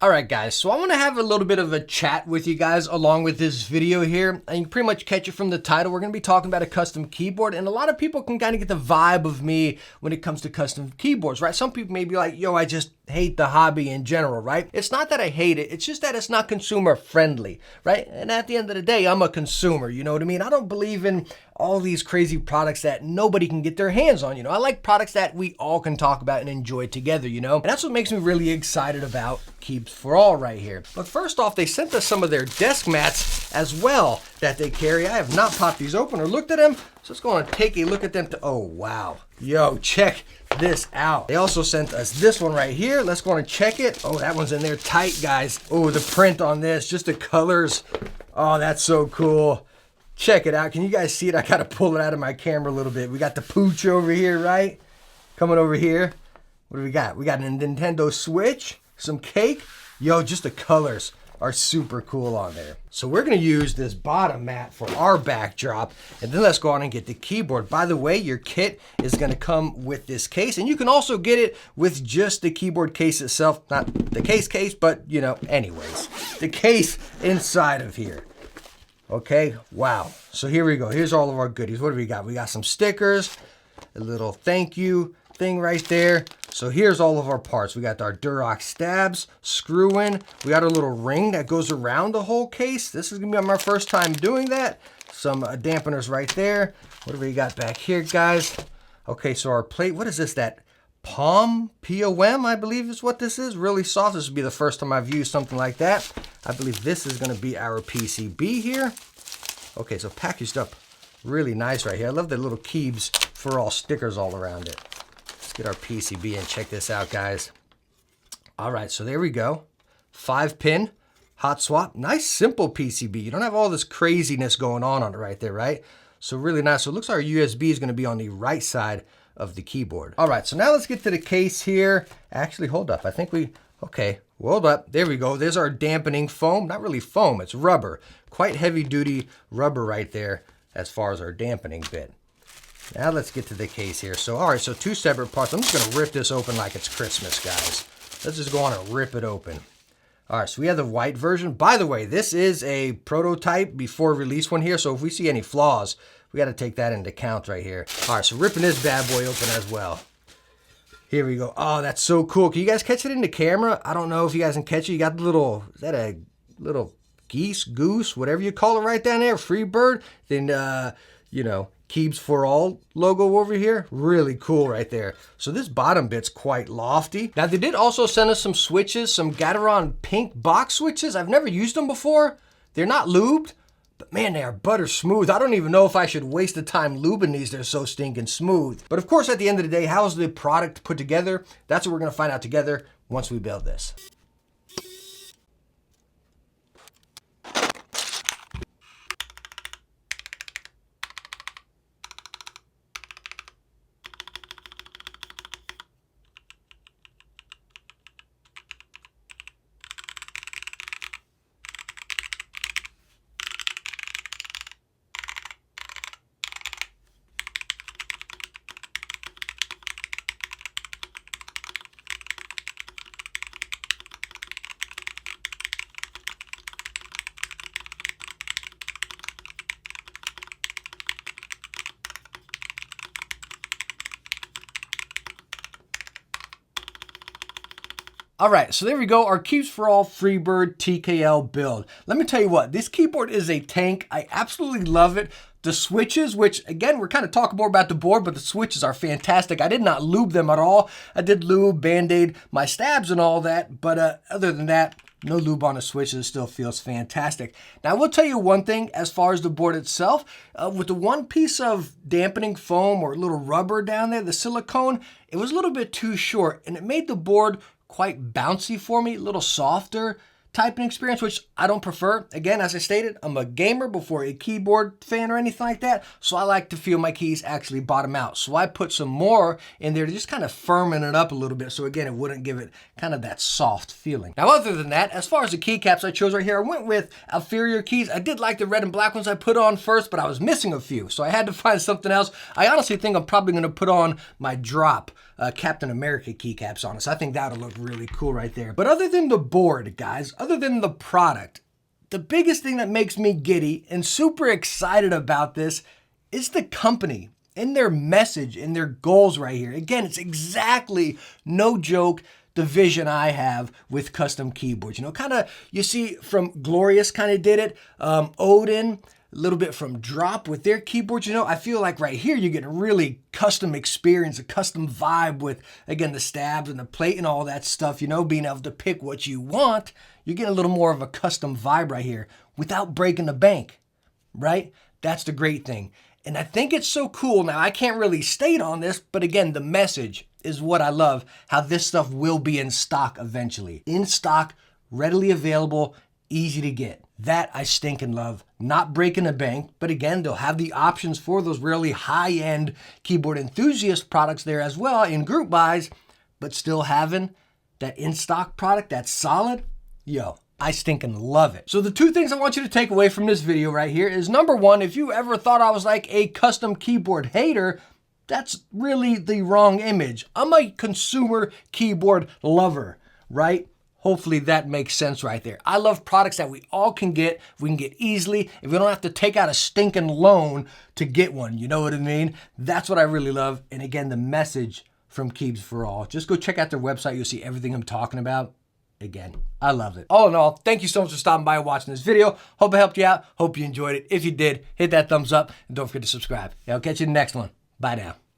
Alright guys, so I want to have a little bit of a chat with you guys along with this video here, and you can pretty much catch it from the title. We're going to be talking about a custom keyboard, and a lot of people can kind of get the vibe of me when it comes to custom keyboards, right? Some people may be like, yo, I just hate the hobby in general, right? It's not that I hate it, it's just that it's not consumer friendly, right? And at the end of the day, I'm a consumer, you know what I mean? I don't believe in all these crazy products that nobody can get their hands on, you know? I like products that we all can talk about and enjoy together, you know? And that's what makes me really excited about Keebs For All right here. But first off, they sent us some of their desk mats as well that they carry. I have not popped these open or looked at them, so let's go and take a look at them. Oh, wow. Yo, check this out. They also sent us this one right here. Let's go and check it. Oh, that one's in there tight, guys. Oh, the print on this, just the colors. Oh, that's so cool. Check it out. Can you guys see it? I gotta pull it out of my camera a little bit. We got the pooch over here, right? Coming over here. What do we got? We got a Nintendo Switch, some cake. Yo, just the colors are super cool on there. So we're gonna use this bottom mat for our backdrop, and then let's go on and get the keyboard. By the way, your kit is gonna come with this case, and you can also get it with just the keyboard case itself. Not the case, but you know, anyways, the case inside of here. Okay, wow. So here we go. Here's all of our goodies. What do we got? We got some stickers, a little thank you thing right there. So here's all of our parts. We got our Durock stabs, screw in. We got a little ring that goes around the whole case. This is gonna be my first time doing that. Some dampeners right there. What do we got back here, guys? Okay, so our plate, what is this? That P-O-M, I believe is what this is. Really soft. This would be the first time I've used something like that. I believe this is gonna be our PCB here. Okay, so packaged up really nice right here. I love the little Keebs For All stickers all around it. Let's get our PCB and check this out, guys. All right, so there we go. 5-pin hot swap. Nice, simple PCB. You don't have all this craziness going on it right there, right? So really nice. So it looks like our USB is gonna be on the right side of the keyboard. All right, so now let's get to the case here. Actually, hold up. I think okay, hold up. There we go. There's our dampening foam. Not really foam, it's rubber. Quite heavy duty rubber right there as far as our dampening bit. Now let's get to the case here. So, all right, so two separate parts. I'm just gonna rip this open like it's Christmas, guys. Let's just go on and rip it open. All right, so we have the white version. By the way, this is a prototype before release one here, so if we see any flaws, we got to take that into account right here. All right, so ripping this bad boy open as well. Here we go. Oh, that's so cool. Can you guys catch it in the camera? I don't know if you guys can catch it. You got the little, is that a little goose, whatever you call it right down there, Freebird. Then, you know, Keebs For All logo over here. Really cool right there. So this bottom bit's quite lofty. Now, they did also send us some switches, some Gateron pink box switches. I've never used them before. They're not lubed. But man, they are butter smooth. I don't even know if I should waste the time lubing these. They're so stinking smooth. But of course, at the end of the day, how's the product put together? That's what we're gonna find out together once we build this. All right, so there we go, our Keebs For All Freeboard TKL build. Let me tell you what, this keyboard is a tank. I absolutely love it. The switches, which again, we're kind of talking more about the board, but the switches are fantastic. I did not lube them at all. I did lube, Band-Aid my stabs and all that, but other than that, no lube on the switches. It still feels fantastic. Now, I will tell you one thing as far as the board itself. With the one piece of dampening foam or little rubber down there, the silicone, it was a little bit too short, and it made the board quite bouncy for me, a little softer typing experience, which I don't prefer. Again, as I stated, I'm a gamer before a keyboard fan or anything like that, so I like to feel my keys actually bottom out. So I put some more in there to just kind of firmen it up a little bit, so again, it wouldn't give it kind of that soft feeling. Now, other than that, as far as the keycaps I chose right here, I went with inferior keys. I did like the red and black ones I put on first, but I was missing a few, so I had to find something else. I honestly think I'm probably going to put on my drop Captain America keycaps on it. So I think that would look really cool right there. But other than the board, guys, other than the product, the biggest thing that makes me giddy and super excited about this is the company and their message and their goals right here. Again, it's exactly, no joke, the vision I have with custom keyboards. You know, kind of, you see from Glorious kind of did it, Odin, a little bit from Drop with their keyboards. You know, I feel like right here you're getting a really custom experience, a custom vibe with, again, the stabs and the plate and all that stuff, you know, being able to pick what you want. You're getting a little more of a custom vibe right here without breaking the bank, right? That's the great thing. And I think it's so cool. Now, I can't really state on this, but again, the message is what I love, how this stuff will be in stock eventually. In stock, readily available, easy to get. That I stinking love. Not breaking the bank, but again, they'll have the options for those really high-end keyboard enthusiast products there as well in group buys, but still having that in-stock product that's solid. Yo, I stinking love it. So the two things I want you to take away from this video right here is, number one, if you ever thought I was like a custom keyboard hater, that's really the wrong image. I'm a consumer keyboard lover, right? Hopefully that makes sense right there. I love products that we all can get, we can get easily, if we don't have to take out a stinking loan to get one, you know what I mean? That's what I really love. And again, the message from Keebs For All. Just go check out their website, you'll see everything I'm talking about. Again, I love it. All in all, thank you so much for stopping by and watching this video. Hope it helped you out, hope you enjoyed it. If you did, hit that thumbs up, and don't forget to subscribe. I'll catch you in the next one. Bye now.